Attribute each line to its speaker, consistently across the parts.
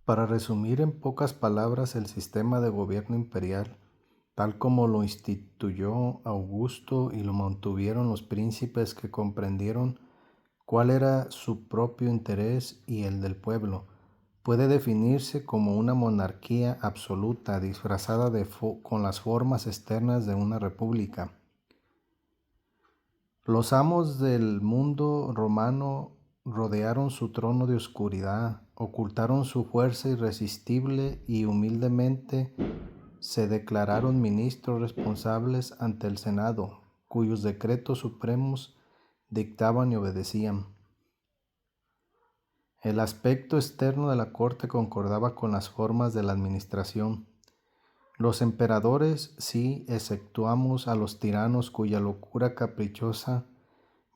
Speaker 1: Para resumir en pocas palabras el sistema de gobierno imperial, tal como lo instituyó Augusto y lo mantuvieron los príncipes que comprendieron cuál era su propio interés y el del pueblo, puede definirse como una monarquía absoluta disfrazada con las formas externas de una república. Los amos del mundo romano rodearon su trono de oscuridad, ocultaron su fuerza irresistible y humildemente se declararon ministros responsables ante el Senado, cuyos decretos supremos dictaban y obedecían. El aspecto externo de la corte concordaba con las formas de la administración. Los emperadores, sí, exceptuamos a los tiranos cuya locura caprichosa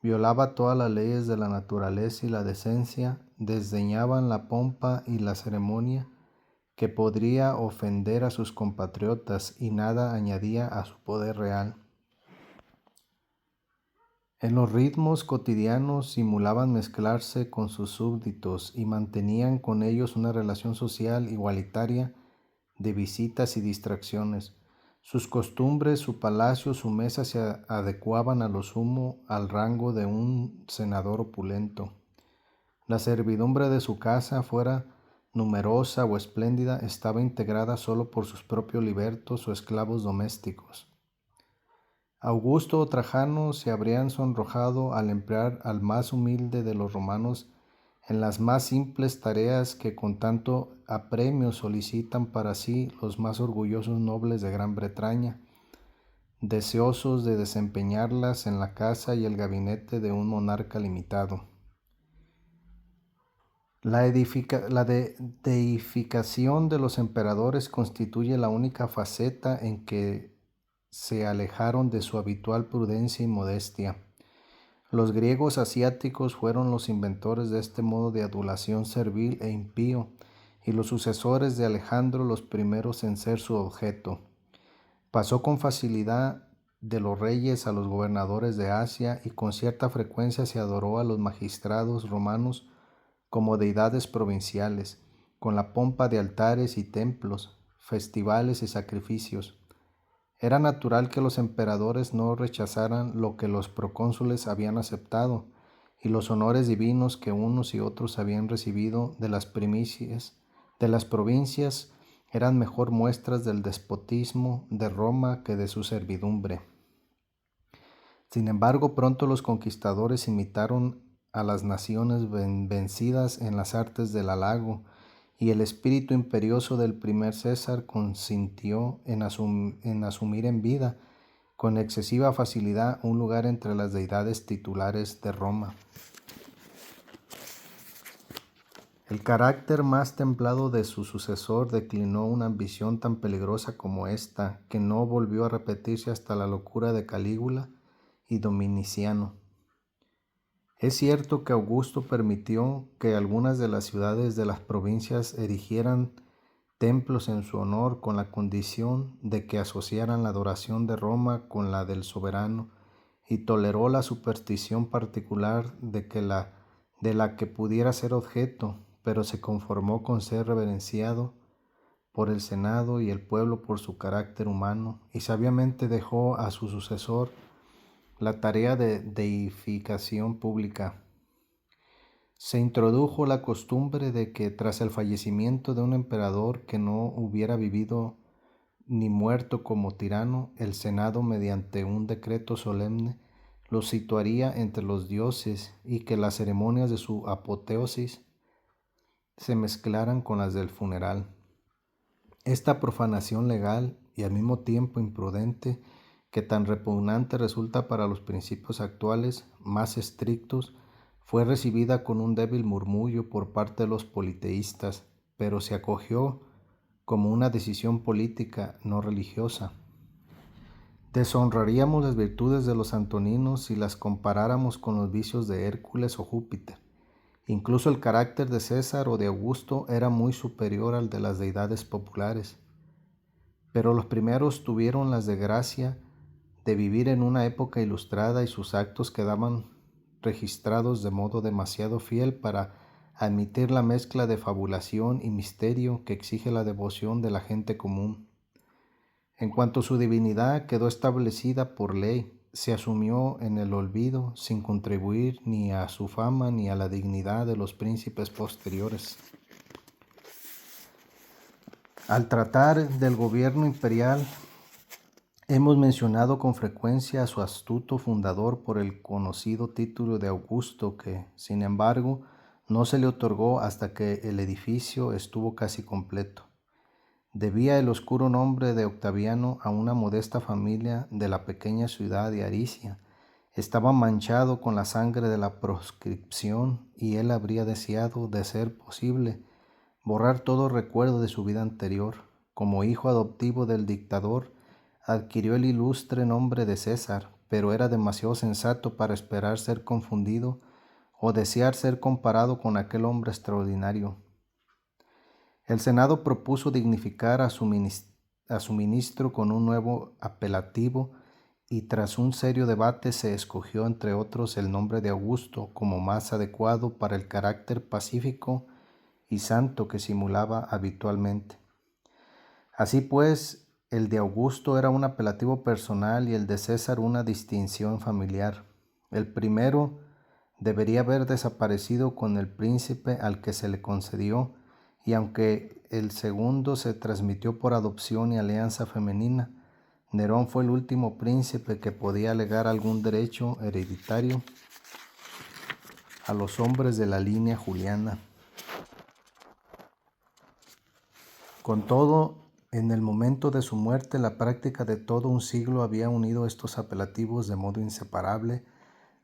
Speaker 1: violaba todas las leyes de la naturaleza y la decencia, desdeñaban la pompa y la ceremonia que podría ofender a sus compatriotas y nada añadía a su poder real. En los ritmos cotidianos simulaban mezclarse con sus súbditos y mantenían con ellos una relación social igualitaria de visitas y distracciones. Sus costumbres, su palacio, su mesa se adecuaban a lo sumo al rango de un senador opulento. La servidumbre de su casa, fuera numerosa o espléndida, estaba integrada solo por sus propios libertos o esclavos domésticos. Augusto o Trajano se habrían sonrojado al emplear al más humilde de los romanos en las más simples tareas que con tanto apremio solicitan para sí los más orgullosos nobles de Gran Bretaña, deseosos de desempeñarlas en la casa y el gabinete de un monarca limitado. La deificación de los emperadores constituye la única faceta en que se alejaron de su habitual prudencia y modestia. Los griegos asiáticos fueron los inventores de este modo de adulación servil e impío, y los sucesores de Alejandro los primeros en ser su objeto. Pasó con facilidad de los reyes a los gobernadores de Asia y con cierta frecuencia se adoró a los magistrados romanos como deidades provinciales, con la pompa de altares y templos, festivales y sacrificios. Era natural que los emperadores no rechazaran lo que los procónsules habían aceptado y los honores divinos que unos y otros habían recibido de las primicias de las provincias eran mejor muestras del despotismo de Roma que de su servidumbre. Sin embargo, pronto los conquistadores imitaron a las naciones vencidas en las artes del halago, y el espíritu imperioso del primer César consintió en asumir en vida, con excesiva facilidad, un lugar entre las deidades titulares de Roma. El carácter más templado de su sucesor declinó una ambición tan peligrosa como esta, que no volvió a repetirse hasta la locura de Calígula y Dominiciano. Es cierto que Augusto permitió que algunas de las ciudades de las provincias erigieran templos en su honor con la condición de que asociaran la adoración de Roma con la del soberano, y toleró la superstición particular de la que pudiera ser objeto, pero se conformó con ser reverenciado por el Senado y el pueblo por su carácter humano, y sabiamente dejó a su sucesor la tarea de deificación pública. Se introdujo la costumbre de que tras el fallecimiento de un emperador que no hubiera vivido ni muerto como tirano, el Senado, mediante un decreto solemne, lo situaría entre los dioses y que las ceremonias de su apoteosis se mezclaran con las del funeral. Esta profanación legal y al mismo tiempo imprudente, que tan repugnante resulta para los principios actuales más estrictos, fue recibida con un débil murmullo por parte de los politeístas, pero se acogió como una decisión política, no religiosa. Deshonraríamos las virtudes de los antoninos si las comparáramos con los vicios de Hércules o Júpiter. Incluso el carácter de César o de Augusto era muy superior al de las deidades populares. Pero los primeros tuvieron la desgracia de vivir en una época ilustrada y sus actos quedaban registrados de modo demasiado fiel para admitir la mezcla de fabulación y misterio que exige la devoción de la gente común. En cuanto su divinidad quedó establecida por ley, se asumió en el olvido sin contribuir ni a su fama ni a la dignidad de los príncipes posteriores. Al tratar del gobierno imperial, hemos mencionado con frecuencia a su astuto fundador por el conocido título de Augusto que, sin embargo, no se le otorgó hasta que el edificio estuvo casi completo. Debía el oscuro nombre de Octaviano a una modesta familia de la pequeña ciudad de Aricia. Estaba manchado con la sangre de la proscripción y él habría deseado, de ser posible, borrar todo recuerdo de su vida anterior. Como hijo adoptivo del dictador, adquirió el ilustre nombre de César, pero era demasiado sensato para esperar ser confundido o desear ser comparado con aquel hombre extraordinario. El Senado propuso dignificar a su ministro con un nuevo apelativo y tras un serio debate se escogió entre otros el nombre de Augusto como más adecuado para el carácter pacífico y santo que simulaba habitualmente. Así pues, el de Augusto era un apelativo personal y el de César una distinción familiar. El primero debería haber desaparecido con el príncipe al que se le concedió, y aunque el segundo se transmitió por adopción y alianza femenina, Nerón fue el último príncipe que podía alegar algún derecho hereditario a los hombres de la línea juliana. Con todo, en el momento de su muerte, la práctica de todo un siglo había unido estos apelativos de modo inseparable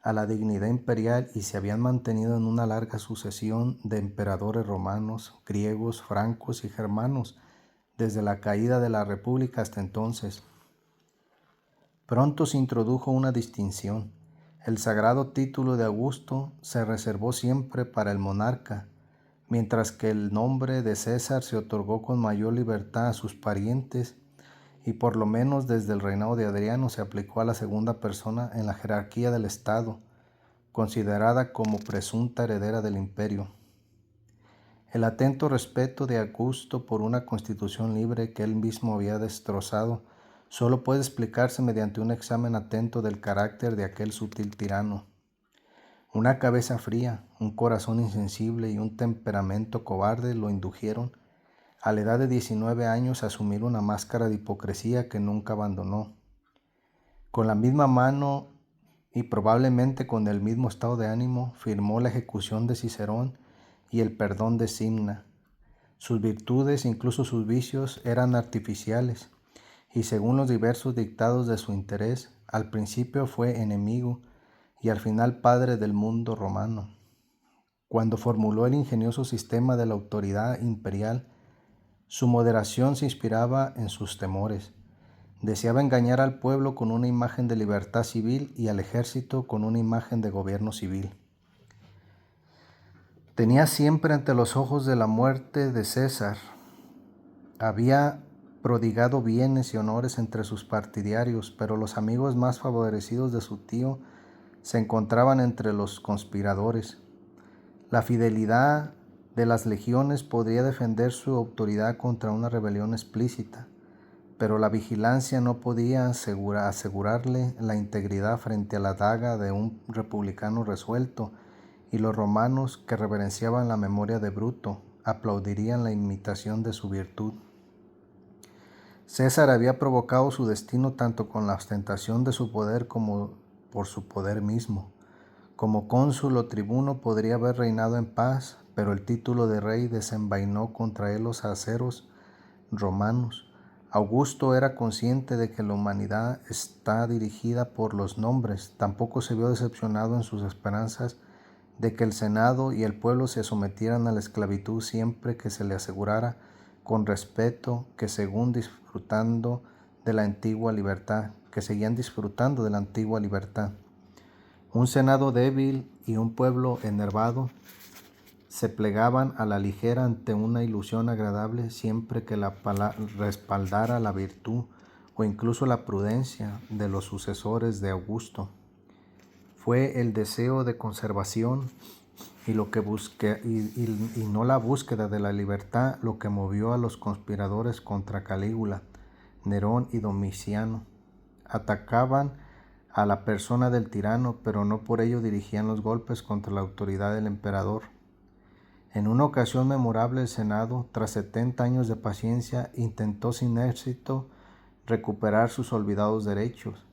Speaker 1: a la dignidad imperial y se habían mantenido en una larga sucesión de emperadores romanos, griegos, francos y germanos, desde la caída de la República hasta entonces. Pronto se introdujo una distinción. El sagrado título de Augusto se reservó siempre para el monarca, mientras que el nombre de César se otorgó con mayor libertad a sus parientes y por lo menos desde el reinado de Adriano se aplicó a la segunda persona en la jerarquía del Estado, considerada como presunta heredera del imperio. El atento respeto de Augusto por una constitución libre que él mismo había destrozado solo puede explicarse mediante un examen atento del carácter de aquel sutil tirano. Una cabeza fría, un corazón insensible y un temperamento cobarde lo indujeron, a la edad de 19 años, a asumir una máscara de hipocresía que nunca abandonó. Con la misma mano y probablemente con el mismo estado de ánimo, firmó la ejecución de Cicerón y el perdón de Simna. Sus virtudes, incluso sus vicios, eran artificiales, y según los diversos dictados de su interés, al principio fue enemigo y al final padre del mundo romano. Cuando formuló el ingenioso sistema de la autoridad imperial, su moderación se inspiraba en sus temores. Deseaba engañar al pueblo con una imagen de libertad civil y al ejército con una imagen de gobierno civil. Tenía siempre ante los ojos de la muerte de César. Había prodigado bienes y honores entre sus partidarios, pero los amigos más favorecidos de su tío se encontraban entre los conspiradores. La fidelidad de las legiones podría defender su autoridad contra una rebelión explícita, pero la vigilancia no podía asegurarle la integridad frente a la daga de un republicano resuelto, y los romanos, que reverenciaban la memoria de Bruto, aplaudirían la imitación de su virtud. César había provocado su destino tanto con la ostentación de su poder como por su poder mismo. Como cónsul o tribuno podría haber reinado en paz, pero el título de rey desenvainó contra él los aceros romanos. Augusto era consciente de que la humanidad está dirigida por los nombres. Tampoco se vio decepcionado en sus esperanzas de que el Senado y el pueblo se sometieran a la esclavitud siempre que se le asegurara con respeto que seguían disfrutando de la antigua libertad. Un Senado débil y un pueblo enervado se plegaban a la ligera ante una ilusión agradable siempre que la respaldara la virtud o incluso la prudencia de los sucesores de Augusto. Fue el deseo de conservación y no la búsqueda de la libertad lo que movió a los conspiradores contra Calígula, Nerón y Domiciano. Atacaban a la persona del tirano, pero no por ello dirigían los golpes contra la autoridad del emperador. En una ocasión memorable el Senado, tras 70 años de paciencia, intentó sin éxito recuperar sus olvidados derechos.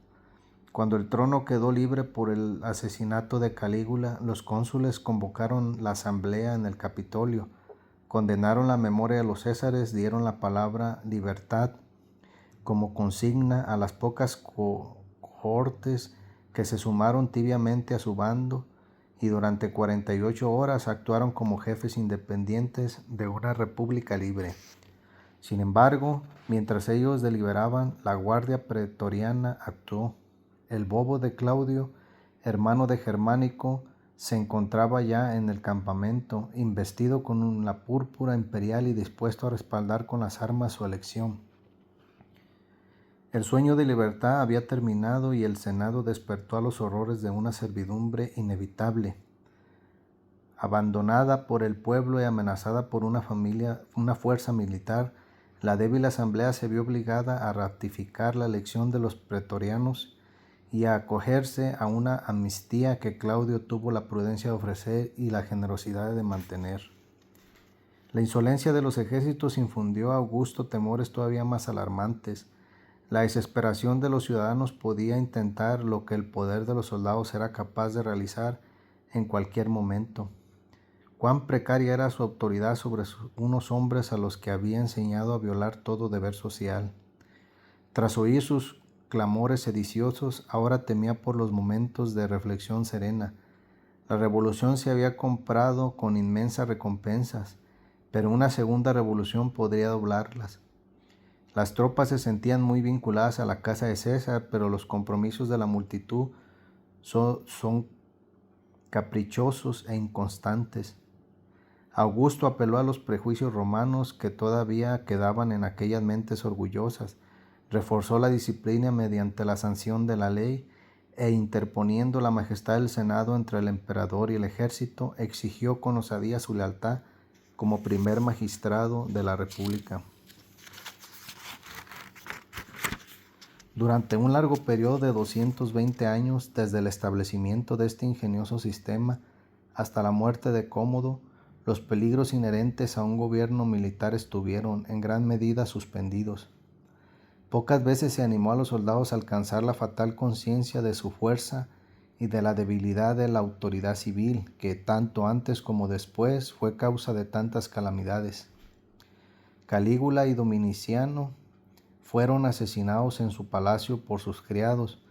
Speaker 1: Cuando el trono quedó libre por el asesinato de Calígula, los cónsules convocaron la asamblea en el Capitolio, condenaron la memoria de los césares, dieron la palabra libertad como consigna a las pocas cohortes que se sumaron tibiamente a su bando y durante 48 horas actuaron como jefes independientes de una república libre. Sin embargo, mientras ellos deliberaban, la guardia pretoriana actuó. El bobo de Claudio, hermano de Germánico, se encontraba ya en el campamento, investido con la púrpura imperial y dispuesto a respaldar con las armas su elección. El sueño de libertad había terminado y el Senado despertó a los horrores de una servidumbre inevitable. Abandonada por el pueblo y amenazada por una fuerza militar, la débil asamblea se vio obligada a ratificar la elección de los pretorianos y a acogerse a una amnistía que Claudio tuvo la prudencia de ofrecer y la generosidad de mantener. La insolencia de los ejércitos infundió a Augusto temores todavía más alarmantes. La desesperación de los ciudadanos podía intentar lo que el poder de los soldados era capaz de realizar en cualquier momento. Cuán precaria era su autoridad sobre unos hombres a los que había enseñado a violar todo deber social. Tras oír sus clamores sediciosos, ahora temía por los momentos de reflexión serena. La revolución se había comprado con inmensas recompensas, pero una segunda revolución podría doblarlas. Las tropas se sentían muy vinculadas a la casa de César, pero los compromisos de la multitud son caprichosos e inconstantes. Augusto apeló a los prejuicios romanos que todavía quedaban en aquellas mentes orgullosas, reforzó la disciplina mediante la sanción de la ley e interponiendo la majestad del Senado entre el emperador y el ejército, exigió con osadía su lealtad como primer magistrado de la República. Durante un largo periodo de 220 años, desde el establecimiento de este ingenioso sistema hasta la muerte de Cómodo, los peligros inherentes a un gobierno militar estuvieron en gran medida suspendidos. Pocas veces se animó a los soldados a alcanzar la fatal conciencia de su fuerza y de la debilidad de la autoridad civil, que tanto antes como después fue causa de tantas calamidades. Calígula y Domiciano fueron asesinados en su palacio por sus criados.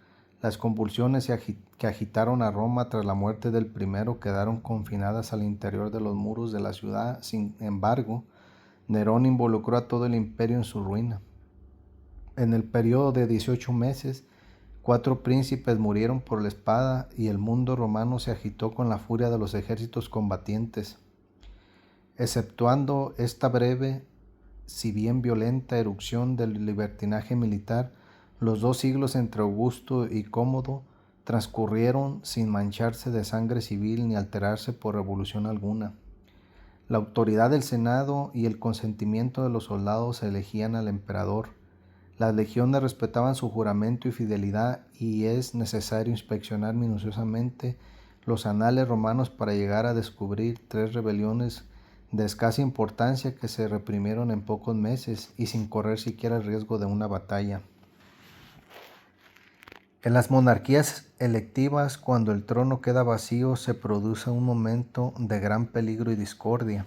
Speaker 1: Las convulsiones que agitaron a Roma tras la muerte del primero quedaron confinadas al interior de los muros de la ciudad. Sin embargo, Nerón involucró a todo el imperio en su ruina. En el periodo de 18 meses, 4 príncipes murieron por la espada y el mundo romano se agitó con la furia de los ejércitos combatientes. Exceptuando esta breve, si bien violenta erupción del libertinaje militar, los 2 siglos entre Augusto y Cómodo transcurrieron sin mancharse de sangre civil ni alterarse por revolución alguna. La autoridad del Senado y el consentimiento de los soldados elegían al emperador. Las legiones respetaban su juramento y fidelidad, y es necesario inspeccionar minuciosamente los anales romanos para llegar a descubrir 3 rebeliones de escasa importancia que se reprimieron en pocos meses y sin correr siquiera el riesgo de una batalla. En las monarquías electivas, cuando el trono queda vacío, se produce un momento de gran peligro y discordia.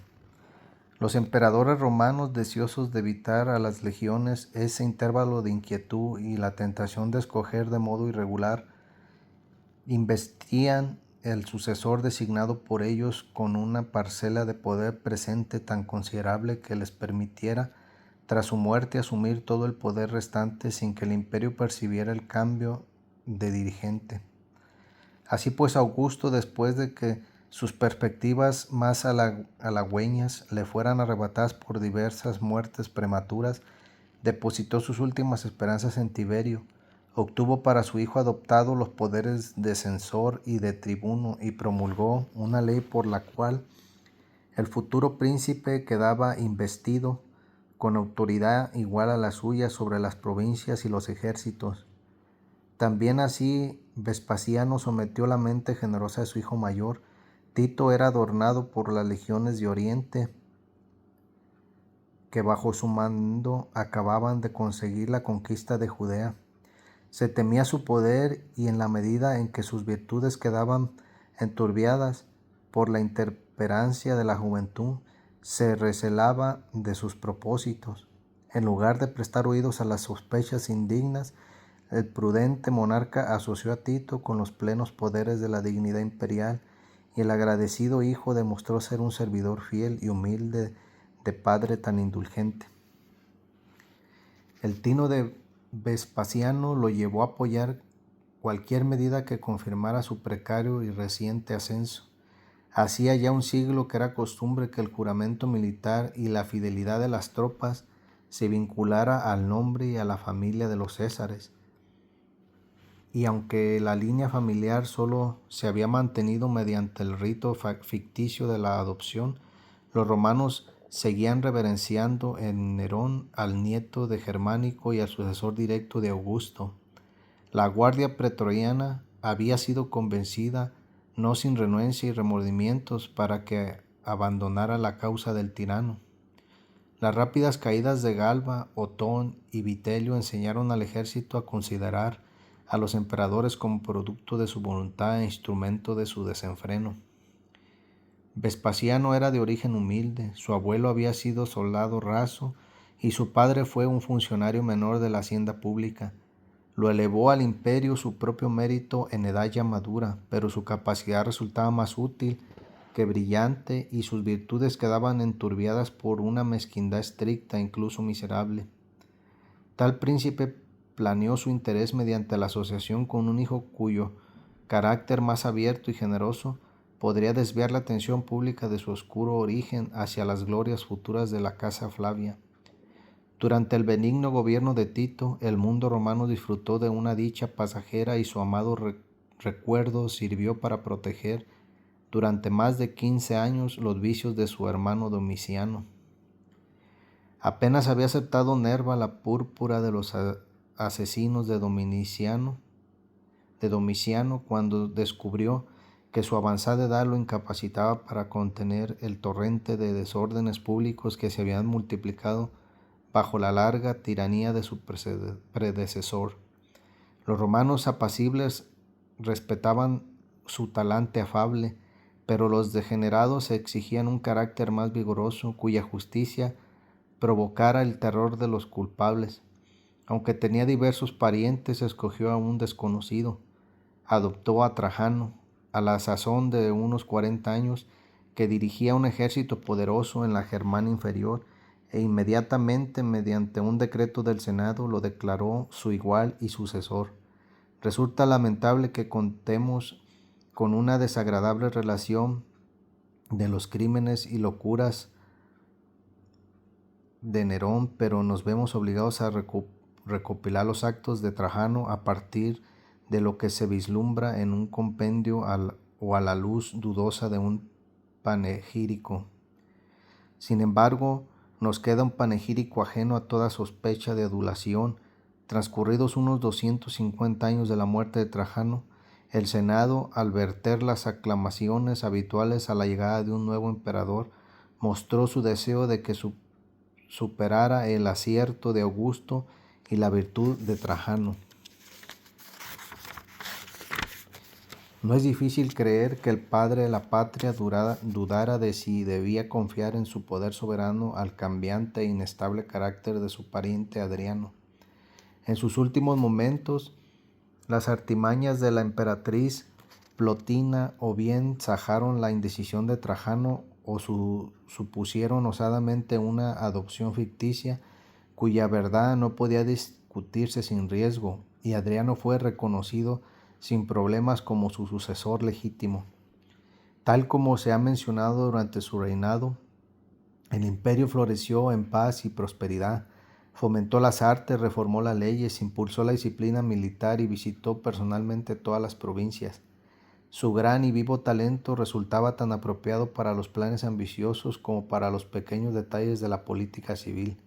Speaker 1: Los emperadores romanos, deseosos de evitar a las legiones ese intervalo de inquietud y la tentación de escoger de modo irregular, investían el sucesor designado por ellos con una parcela de poder presente tan considerable que les permitiera, tras su muerte, asumir todo el poder restante sin que el imperio percibiera el cambio de dirigente. Así pues, Augusto, después de que sus perspectivas más halagüeñas le fueran arrebatadas por diversas muertes prematuras, depositó sus últimas esperanzas en Tiberio, obtuvo para su hijo adoptado los poderes de censor y de tribuno y promulgó una ley por la cual el futuro príncipe quedaba investido con autoridad igual a la suya sobre las provincias y los ejércitos. También así Vespasiano sometió la mente generosa de su hijo mayor. Tito era adornado por las legiones de Oriente que bajo su mando acababan de conseguir la conquista de Judea. Se temía su poder y en la medida en que sus virtudes quedaban enturbiadas por la intemperancia de la juventud, se recelaba de sus propósitos. En lugar de prestar oídos a las sospechas indignas, el prudente monarca asoció a Tito con los plenos poderes de la dignidad imperial y el agradecido hijo demostró ser un servidor fiel y humilde de padre tan indulgente. El tino de Vespasiano lo llevó a apoyar cualquier medida que confirmara su precario y reciente ascenso. Hacía ya un siglo que era costumbre que el juramento militar y la fidelidad de las tropas se vinculara al nombre y a la familia de los Césares. Y aunque la línea familiar solo se había mantenido mediante el rito ficticio de la adopción, los romanos seguían reverenciando en Nerón al nieto de Germánico y al sucesor directo de Augusto. La guardia pretoriana había sido convencida, no sin renuencia y remordimientos, para que abandonara la causa del tirano. Las rápidas caídas de Galba, Otón y Vitelio enseñaron al ejército a considerar a los emperadores como producto de su voluntad e instrumento de su desenfreno. Vespasiano era de origen humilde, su abuelo había sido soldado raso y su padre fue un funcionario menor de la hacienda pública. Lo elevó al imperio su propio mérito en edad ya madura, pero su capacidad resultaba más útil que brillante y sus virtudes quedaban enturbiadas por una mezquindad estricta, incluso miserable. Tal príncipe planeó su interés mediante la asociación con un hijo cuyo carácter más abierto y generoso podría desviar la atención pública de su oscuro origen hacia las glorias futuras de la casa Flavia. Durante el benigno gobierno de Tito, el mundo romano disfrutó de una dicha pasajera y su amado recuerdo sirvió para proteger durante más de 15 años los vicios de su hermano Domiciano. Apenas había aceptado Nerva la púrpura de los asesinos de Domiciano cuando descubrió que su avanzada edad lo incapacitaba para contener el torrente de desórdenes públicos que se habían multiplicado bajo la larga tiranía de su predecesor. Los romanos apacibles respetaban su talante afable, pero los degenerados exigían un carácter más vigoroso, cuya justicia provocara el terror de los culpables. Aunque tenía diversos parientes, escogió a un desconocido. Adoptó a Trajano, a la sazón de unos 40 años, que dirigía un ejército poderoso en la Germania inferior, e inmediatamente, mediante un decreto del Senado, lo declaró su igual y sucesor. Resulta lamentable que contemos con una desagradable relación de los crímenes y locuras de Nerón, pero nos vemos obligados a recopilar los actos de Trajano a partir de lo que se vislumbra en un compendio o a la luz dudosa de un panegírico. Sin embargo, nos queda un panegírico ajeno a toda sospecha de adulación. Transcurridos unos 250 años de la muerte de Trajano, el Senado, al verter las aclamaciones habituales a la llegada de un nuevo emperador, mostró su deseo de que superara el acierto de Augusto y la virtud de Trajano. No es difícil creer que el padre de la patria dudara de si debía confiar en su poder soberano al cambiante e inestable carácter de su pariente Adriano. En sus últimos momentos, las artimañas de la emperatriz Plotina o bien sajaron la indecisión de Trajano o supusieron osadamente una adopción ficticia cuya verdad no podía discutirse sin riesgo, y Adriano fue reconocido sin problemas como su sucesor legítimo. Tal como se ha mencionado durante su reinado, el imperio floreció en paz y prosperidad. Fomentó las artes, reformó las leyes, impulsó la disciplina militar y visitó personalmente todas las provincias. Su gran y vivo talento resultaba tan apropiado para los planes ambiciosos como para los pequeños detalles de la política civil.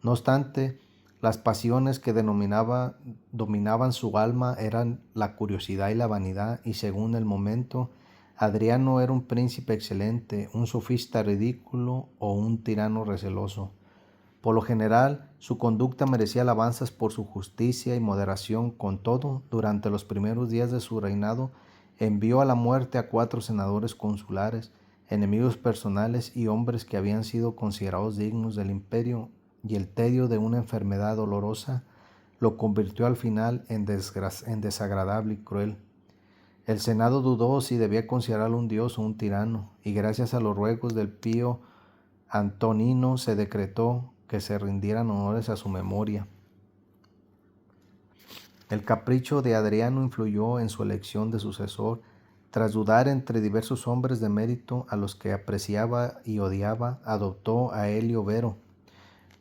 Speaker 1: No obstante, las pasiones que dominaban su alma eran la curiosidad y la vanidad, y según el momento, Adriano era un príncipe excelente, un sofista ridículo o un tirano receloso. Por lo general, su conducta merecía alabanzas por su justicia y moderación. Con todo, durante los primeros días de su reinado, envió a la muerte a 4 senadores consulares, enemigos personales y hombres que habían sido considerados dignos del imperio, y el tedio de una enfermedad dolorosa lo convirtió al final en desagradable y cruel. El Senado dudó si debía considerarlo un dios o un tirano, y gracias a los ruegos del pío Antonino se decretó que se rindieran honores a su memoria. El capricho de Adriano influyó en su elección de sucesor. Tras dudar entre diversos hombres de mérito a los que apreciaba y odiaba, adoptó a Helio Vero,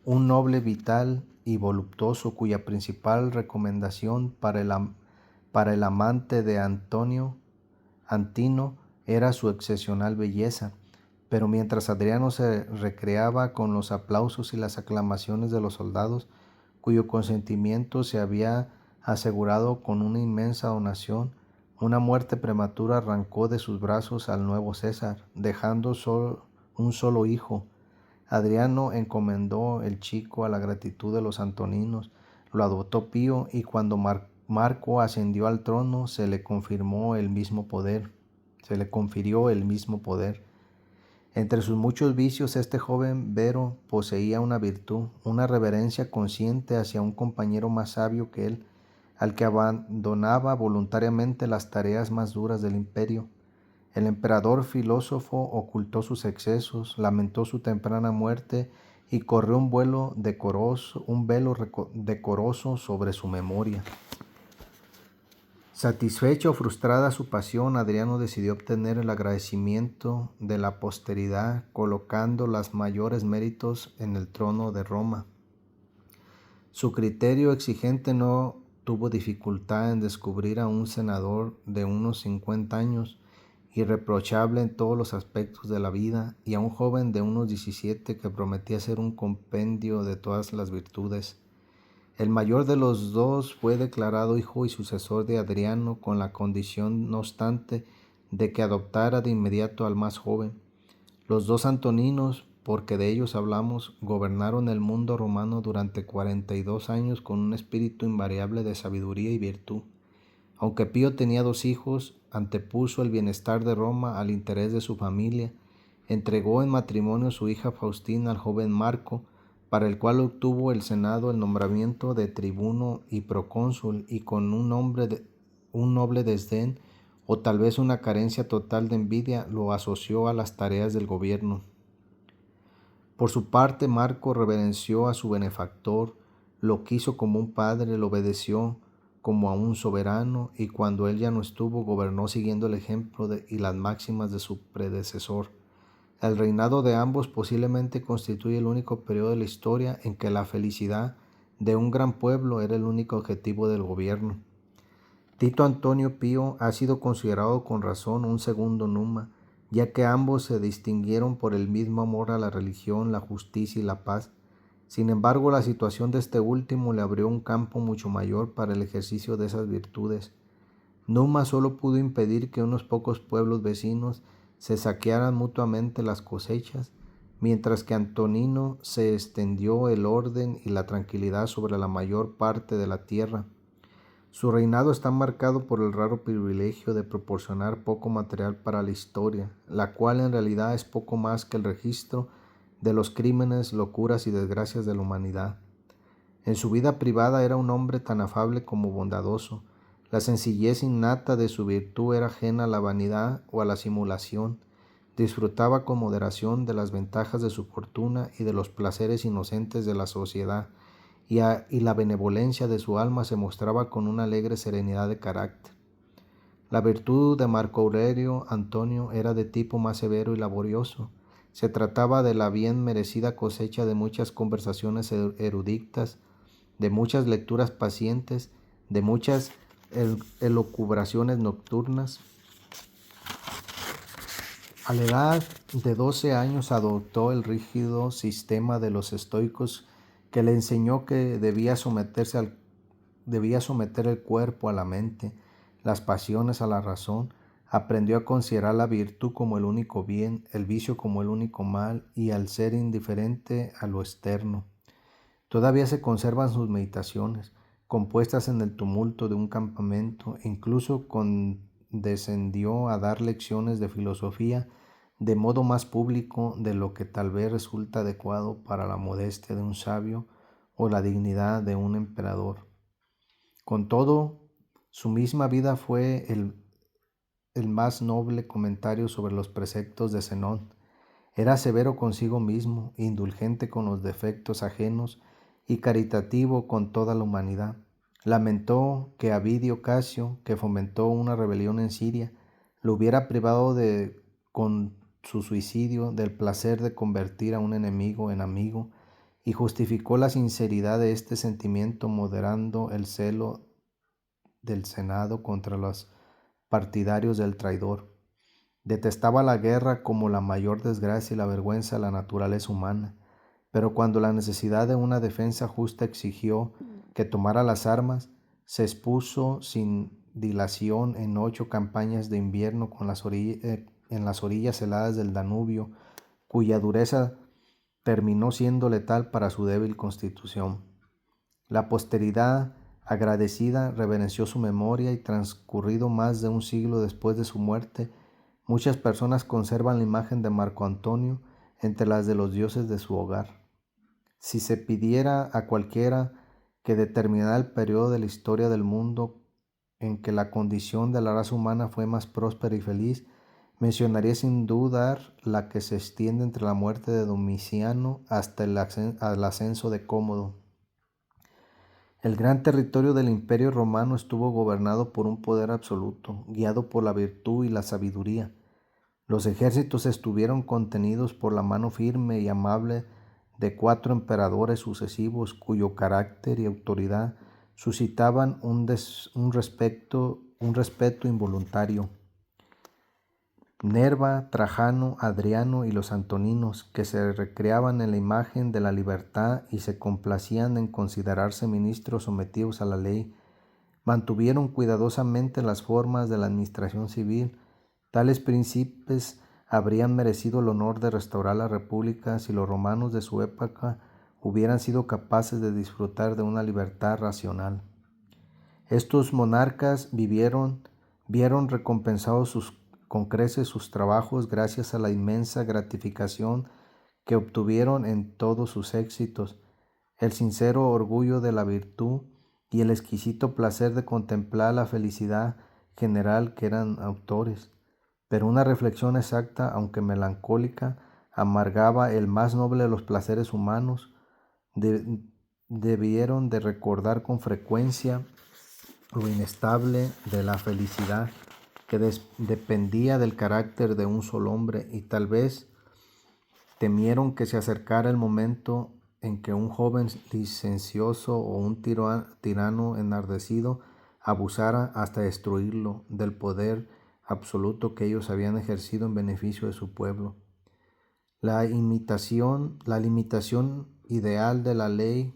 Speaker 1: un noble vital y voluptuoso cuya principal recomendación para el amante de Antino era su excepcional belleza. Pero mientras Adriano se recreaba con los aplausos y las aclamaciones de los soldados, cuyo consentimiento se había asegurado con una inmensa donación, una muerte prematura arrancó de sus brazos al nuevo César, dejando un solo hijo. Adriano encomendó el chico a la gratitud de los antoninos, lo adoptó Pío, y cuando Marco ascendió al trono se le confirió el mismo poder. Entre sus muchos vicios, este joven Vero poseía una virtud, una reverencia consciente hacia un compañero más sabio que él, al que abandonaba voluntariamente las tareas más duras del imperio. El emperador filósofo ocultó sus excesos, lamentó su temprana muerte y corrió un velo decoroso sobre su memoria. Satisfecha o frustrada su pasión, Adriano decidió obtener el agradecimiento de la posteridad, colocando los mayores méritos en el trono de Roma. Su criterio exigente no tuvo dificultad en descubrir a un senador de unos 50 años, irreprochable en todos los aspectos de la vida, y a un joven de unos 17 que prometía ser un compendio de todas las virtudes. El mayor de los dos fue declarado hijo y sucesor de Adriano, con la condición, no obstante, de que adoptara de inmediato al más joven. Los 2 antoninos, porque de ellos hablamos, gobernaron el mundo romano durante 42 años con un espíritu invariable de sabiduría y virtud. Aunque Pío tenía 2 hijos, antepuso el bienestar de Roma al interés de su familia. Entregó en matrimonio su hija Faustina al joven Marco, para el cual obtuvo el Senado el nombramiento de tribuno y procónsul, y con un noble desdén, o tal vez una carencia total de envidia, lo asoció a las tareas del gobierno. Por su parte, Marco reverenció a su benefactor, lo quiso como un padre, lo obedeció como a un soberano, y cuando él ya no estuvo, gobernó siguiendo el ejemplo y las máximas de su predecesor. El reinado de ambos posiblemente constituye el único periodo de la historia en que la felicidad de un gran pueblo era el único objetivo del gobierno. Tito Antonio Pío ha sido considerado con razón un segundo Numa, ya que ambos se distinguieron por el mismo amor a la religión, la justicia y la paz. Sin embargo, la situación de este último le abrió un campo mucho mayor para el ejercicio de esas virtudes. Numa solo pudo impedir que unos pocos pueblos vecinos se saquearan mutuamente las cosechas, mientras que Antonino se extendió el orden y la tranquilidad sobre la mayor parte de la tierra. Su reinado está marcado por el raro privilegio de proporcionar poco material para la historia, la cual en realidad es poco más que el registro de los crímenes, locuras y desgracias de la humanidad. En su vida privada era un hombre tan afable como bondadoso. La sencillez innata de su virtud era ajena a la vanidad o a la simulación. Disfrutaba con moderación de las ventajas de su fortuna y de los placeres inocentes de la sociedad, y la benevolencia de su alma se mostraba con una alegre serenidad de carácter. La virtud de Marco Aurelio Antonio era de tipo más severo y laborioso. Se trataba de la bien merecida cosecha de muchas conversaciones eruditas, de muchas lecturas pacientes, de muchas elucubraciones nocturnas. A la edad de 12 años adoptó el rígido sistema de los estoicos, que le enseñó que debía someter el cuerpo a la mente, las pasiones a la razón. Aprendió a considerar la virtud como el único bien, el vicio como el único mal, y al ser indiferente a lo externo. Todavía se conservan sus meditaciones, compuestas en el tumulto de un campamento, e incluso condescendió a dar lecciones de filosofía de modo más público de lo que tal vez resulta adecuado para la modestia de un sabio o la dignidad de un emperador. Con todo, su misma vida fue el más noble comentario sobre los preceptos de Zenón. Era severo consigo mismo, indulgente con los defectos ajenos y caritativo con toda la humanidad. Lamentó que Avidio Casio, que fomentó una rebelión en Siria, lo hubiera privado con su suicidio del placer de convertir a un enemigo en amigo, y justificó la sinceridad de este sentimiento moderando el celo del Senado contra los partidarios del traidor. Detestaba la guerra como la mayor desgracia y la vergüenza de la naturaleza humana, pero cuando la necesidad de una defensa justa exigió que tomara las armas, se expuso sin dilación en 8 campañas de invierno en las orillas heladas del Danubio, cuya dureza terminó siendo letal para su débil constitución. La posteridad agradecida reverenció su memoria, y transcurrido más de un siglo después de su muerte, muchas personas conservan la imagen de Marco Antonio entre las de los dioses de su hogar. Si se pidiera a cualquiera que determinara el periodo de la historia del mundo en que la condición de la raza humana fue más próspera y feliz, mencionaría sin dudar la que se extiende entre la muerte de Domiciano hasta el ascenso de Cómodo. El gran territorio del Imperio Romano estuvo gobernado por un poder absoluto, guiado por la virtud y la sabiduría. Los ejércitos estuvieron contenidos por la mano firme y amable de 4 emperadores sucesivos, cuyo carácter y autoridad suscitaban un respeto involuntario. Nerva, Trajano, Adriano y los antoninos, que se recreaban en la imagen de la libertad y se complacían en considerarse ministros sometidos a la ley, mantuvieron cuidadosamente las formas de la administración civil. Tales príncipes habrían merecido el honor de restaurar la república si los romanos de su época hubieran sido capaces de disfrutar de una libertad racional. Estos monarcas vieron recompensados con creces sus trabajos gracias a la inmensa gratificación que obtuvieron en todos sus éxitos, el sincero orgullo de la virtud y el exquisito placer de contemplar la felicidad general que eran autores. Pero una reflexión exacta, aunque melancólica, amargaba el más noble de los placeres humanos. Debieron de recordar con frecuencia lo inestable de la felicidad, que dependía del carácter de un solo hombre, y tal vez temieron que se acercara el momento en que un joven licencioso o un tirano enardecido abusara hasta destruirlo del poder absoluto que ellos habían ejercido en beneficio de su pueblo. La limitación ideal de la ley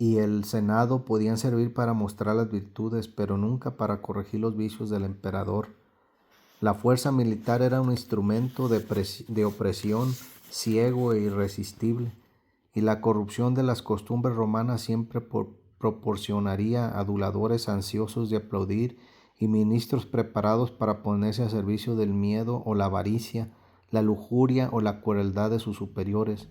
Speaker 1: y el Senado podían servir para mostrar las virtudes, pero nunca para corregir los vicios del emperador. La fuerza militar era un instrumento de opresión ciego e irresistible, y la corrupción de las costumbres romanas siempre proporcionaría aduladores ansiosos de aplaudir y ministros preparados para ponerse a servicio del miedo o la avaricia, la lujuria o la crueldad de sus superiores.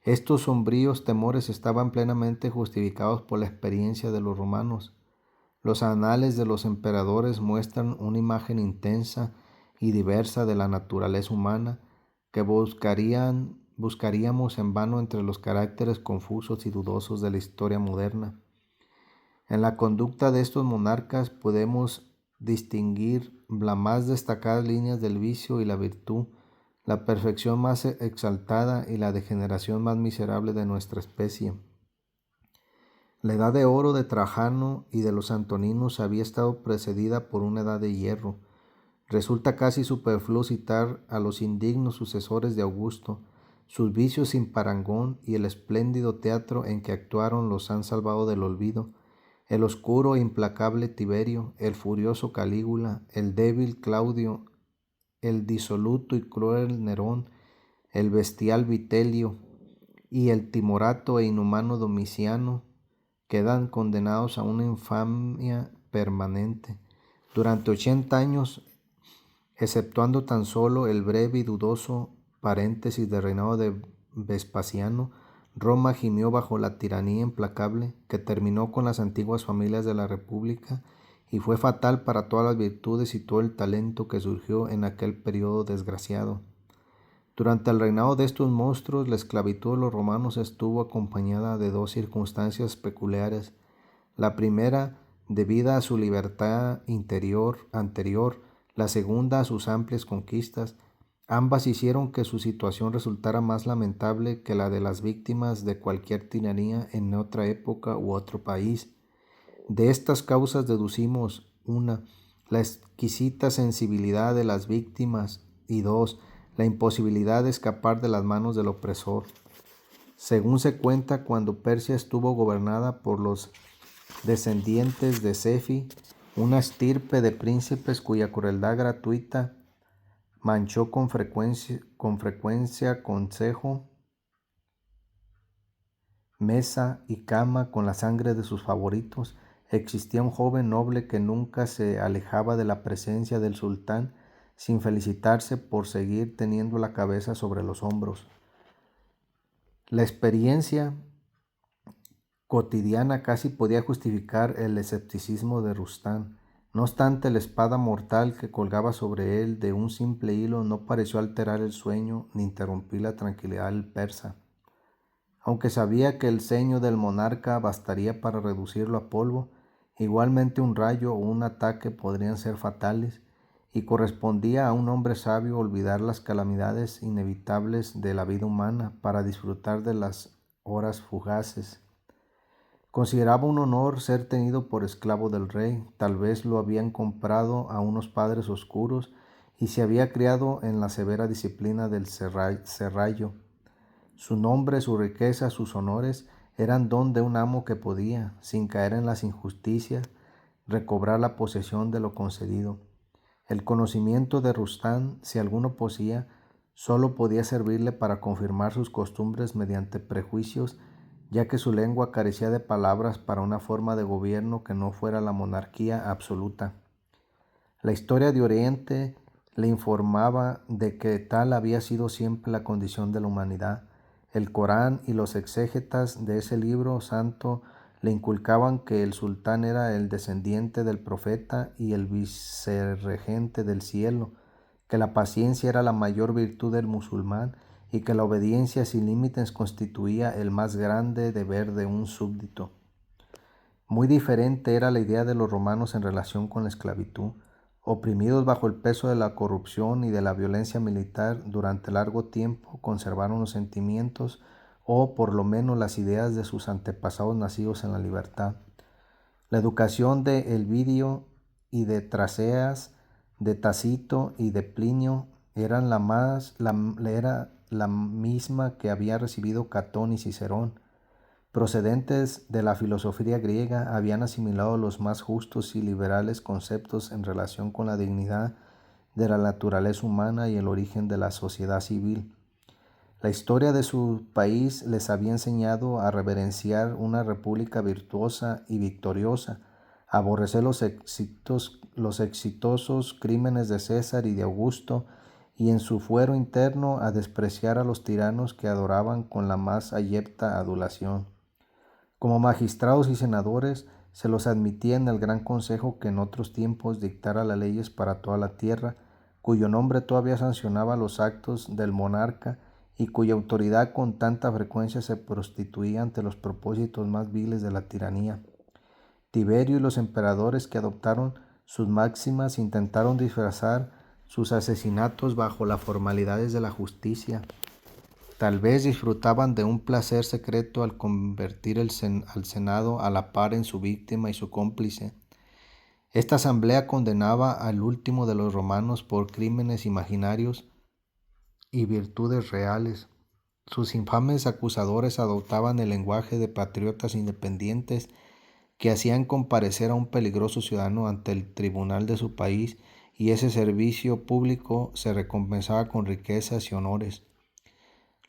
Speaker 1: Estos sombríos temores estaban plenamente justificados por la experiencia de los romanos. Los anales de los emperadores muestran una imagen intensa y diversa de la naturaleza humana que buscaríamos en vano entre los caracteres confusos y dudosos de la historia moderna. En la conducta de estos monarcas podemos distinguir las más destacadas líneas del vicio y la virtud, la perfección más exaltada y la degeneración más miserable de nuestra especie. La edad de oro de Trajano y de los Antoninos había estado precedida por una edad de hierro. Resulta casi superfluo citar a los indignos sucesores de Augusto. Sus vicios sin parangón y el espléndido teatro en que actuaron los han salvado del olvido. El oscuro e implacable Tiberio, el furioso Calígula, el débil Claudio, el disoluto y cruel Nerón, el bestial Vitelio y el timorato e inhumano Domiciano quedan condenados a una infamia permanente. Durante 80 años, exceptuando tan solo el breve y dudoso paréntesis del reinado de Vespasiano, Roma gimió bajo la tiranía implacable que terminó con las antiguas familias de la República y fue fatal para todas las virtudes y todo el talento que surgió en aquel periodo desgraciado. Durante el reinado de estos monstruos, la esclavitud de los romanos estuvo acompañada de dos circunstancias peculiares. La primera, debida a su libertad anterior, la segunda a sus amplias conquistas. Ambas hicieron que su situación resultara más lamentable que la de las víctimas de cualquier tiranía en otra época u otro país. De estas causas deducimos: 1. La exquisita sensibilidad de las víctimas, y 2. La imposibilidad de escapar de las manos del opresor. Según se cuenta, cuando Persia estuvo gobernada por los descendientes de Cefi, una estirpe de príncipes cuya crueldad gratuita manchó con frecuencia consejo, mesa y cama con la sangre de sus favoritos, existía un joven noble que nunca se alejaba de la presencia del sultán sin felicitarse por seguir teniendo la cabeza sobre los hombros. La experiencia cotidiana casi podía justificar el escepticismo de Rustán. No obstante, la espada mortal que colgaba sobre él de un simple hilo no pareció alterar el sueño ni interrumpir la tranquilidad del persa. Aunque sabía que el ceño del monarca bastaría para reducirlo a polvo, igualmente un rayo o un ataque podrían ser fatales, y correspondía a un hombre sabio olvidar las calamidades inevitables de la vida humana para disfrutar de las horas fugaces. Consideraba un honor ser tenido por esclavo del rey. Tal vez lo habían comprado a unos padres oscuros y se había criado en la severa disciplina del serrallo. Su nombre, su riqueza, sus honores eran don de un amo que podía, sin caer en las injusticias, recobrar la posesión de lo concedido. El conocimiento de Rustán, si alguno poseía, solo podía servirle para confirmar sus costumbres mediante prejuicios, ya que su lengua carecía de palabras para una forma de gobierno que no fuera la monarquía absoluta. La historia de Oriente le informaba de que tal había sido siempre la condición de la humanidad. El Corán y los exégetas de ese libro santo le inculcaban que el sultán era el descendiente del profeta y el vicerregente del cielo, que la paciencia era la mayor virtud del musulmán y que la obediencia sin límites constituía el más grande deber de un súbdito. Muy diferente era la idea de los romanos en relación con la esclavitud. Oprimidos bajo el peso de la corrupción y de la violencia militar, durante largo tiempo conservaron los sentimientos o por lo menos las ideas de sus antepasados nacidos en la libertad. La educación de Elvidio y de Traseas, de Tacito y de Plinio era la misma que había recibido Catón y Cicerón. Procedentes de la filosofía griega, habían asimilado los más justos y liberales conceptos en relación con la dignidad de la naturaleza humana y el origen de la sociedad civil. La historia de su país les había enseñado a reverenciar una república virtuosa y victoriosa, a aborrecer los exitosos crímenes de César y de Augusto, y en su fuero interno a despreciar a los tiranos que adoraban con la más abyecta adulación. Como magistrados y senadores, se los admitía en el gran consejo que en otros tiempos dictara las leyes para toda la tierra, cuyo nombre todavía sancionaba los actos del monarca y cuya autoridad con tanta frecuencia se prostituía ante los propósitos más viles de la tiranía. Tiberio y los emperadores que adoptaron sus máximas intentaron disfrazar sus asesinatos bajo las formalidades de la justicia. Tal vez disfrutaban de un placer secreto al convertir al Senado a la par en su víctima y su cómplice. Esta asamblea condenaba al último de los romanos por crímenes imaginarios y virtudes reales. Sus infames acusadores adoptaban el lenguaje de patriotas independientes que hacían comparecer a un peligroso ciudadano ante el tribunal de su país, y ese servicio público se recompensaba con riquezas y honores.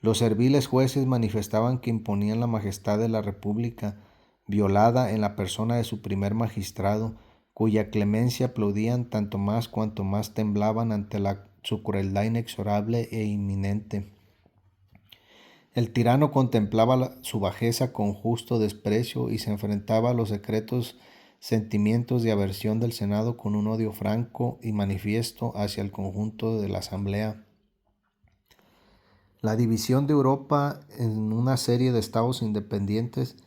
Speaker 1: Los serviles jueces manifestaban que imponían la majestad de la república, violada en la persona de su primer magistrado, cuya clemencia aplaudían tanto más cuanto más temblaban ante su crueldad inexorable e inminente. El tirano contemplaba su bajeza con justo desprecio y se enfrentaba a los secretos sentimientos de aversión del Senado con un odio franco y manifiesto hacia el conjunto de la Asamblea. La división de Europa en una serie de estados independientes,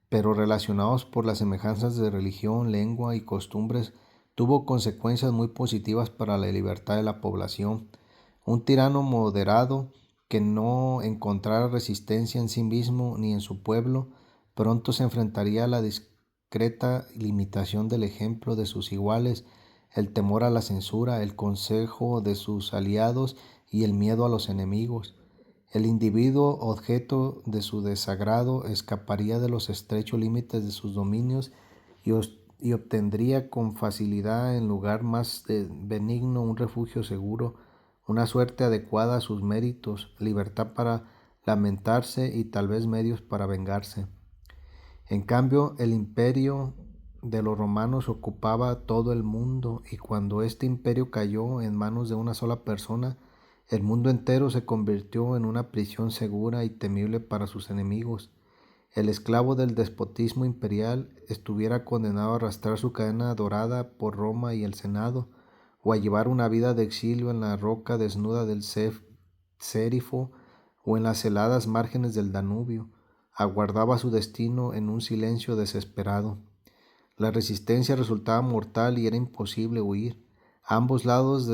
Speaker 1: pero relacionados por las semejanzas de religión, lengua y costumbres, tuvo consecuencias muy positivas para la libertad de la población. Un tirano moderado que no encontrara resistencia en sí mismo ni en su pueblo, pronto se enfrentaría a la discreta limitación del ejemplo de sus iguales, el temor a la censura, el consejo de sus aliados y el miedo a los enemigos. El individuo objeto de su desagrado escaparía de los estrechos límites de sus dominios y obtendría con facilidad en lugar más benigno un refugio seguro, una suerte adecuada a sus méritos, libertad para lamentarse y tal vez medios para vengarse. En cambio, el imperio de los romanos ocupaba todo el mundo, y cuando este imperio cayó en manos de una sola persona, el mundo entero se convirtió en una prisión segura y temible para sus enemigos. El esclavo del despotismo imperial estuviera condenado a arrastrar su cadena dorada por Roma y el Senado, o a llevar una vida de exilio en la roca desnuda del Cérifo o en las heladas márgenes del Danubio. Aguardaba su destino en un silencio desesperado. La resistencia resultaba mortal y era imposible huir. A ambos lados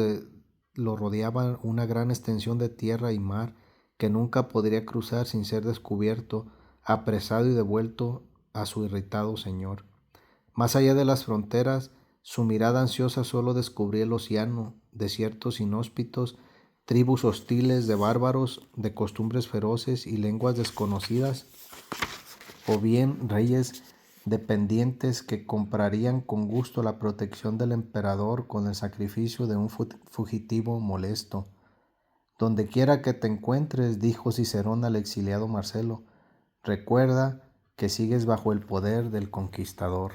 Speaker 1: lo rodeaba una gran extensión de tierra y mar que nunca podría cruzar sin ser descubierto, apresado y devuelto a su irritado señor. Más allá de las fronteras, su mirada ansiosa solo descubría el océano, desiertos inhóspitos, tribus hostiles de bárbaros, de costumbres feroces y lenguas desconocidas, o bien reyes dependientes que comprarían con gusto la protección del emperador con el sacrificio de un fugitivo molesto. Donde quiera que te encuentres, dijo Cicerón al exiliado Marcelo, recuerda que sigues bajo el poder del conquistador.